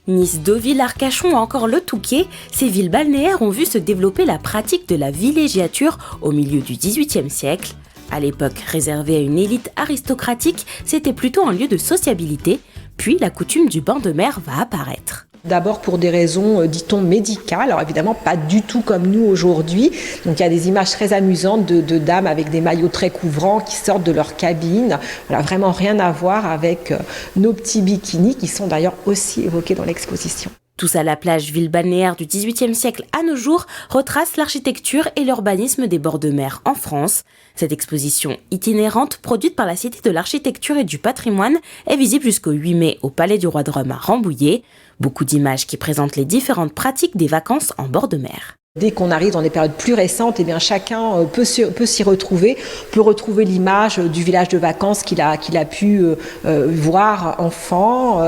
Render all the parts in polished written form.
Nice, Deauville, Arcachon ou encore le Touquet, ces villes balnéaires ont vu se développer la pratique de la villégiature au milieu du XVIIIe siècle. À l'époque réservée à une élite aristocratique, c'était plutôt un lieu de sociabilité, puis la coutume du bain de mer va apparaître. D'abord pour des raisons, dit-on, médicales, alors évidemment pas du tout comme nous aujourd'hui. Donc il y a des images très amusantes de dames avec des maillots très couvrants qui sortent de leur cabine. Voilà, vraiment rien à voir avec nos petits bikinis qui sont d'ailleurs aussi évoqués dans l'exposition. Tous à la plage, ville balnéaire du XVIIIe siècle à nos jours, retrace l'architecture et l'urbanisme des bords de mer en France. Cette exposition itinérante, produite par la Cité de l'Architecture et du Patrimoine, est visible jusqu'au 8 mai au Palais du Roi de Rome à Rambouillet. Beaucoup d'images qui présentent les différentes pratiques des vacances en bord de mer. Dès qu'on arrive dans des périodes plus récentes, eh bien chacun peut s'y retrouver, peut retrouver l'image du village de vacances qu'il a pu voir enfant,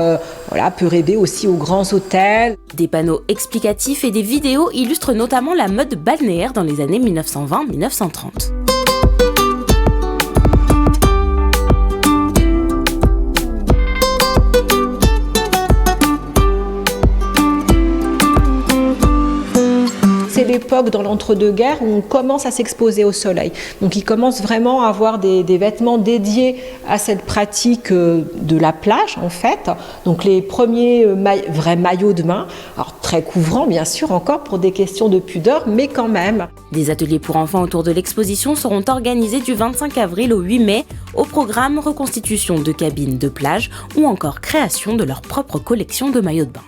peut rêver aussi aux grands hôtels. Des panneaux explicatifs et des vidéos illustrent notamment la mode balnéaire dans les années 1920-1930. C'est l'époque dans l'entre-deux-guerres où on commence à s'exposer au soleil. Donc il commence vraiment à avoir des vêtements dédiés à cette pratique de la plage en fait. Donc les premiers vrais maillots de bain, alors très couvrants bien sûr encore pour des questions de pudeur, mais quand même. Des ateliers pour enfants autour de l'exposition seront organisés du 25 avril au 8 mai, au programme reconstitution de cabines de plage ou encore création de leur propre collection de maillots de bain.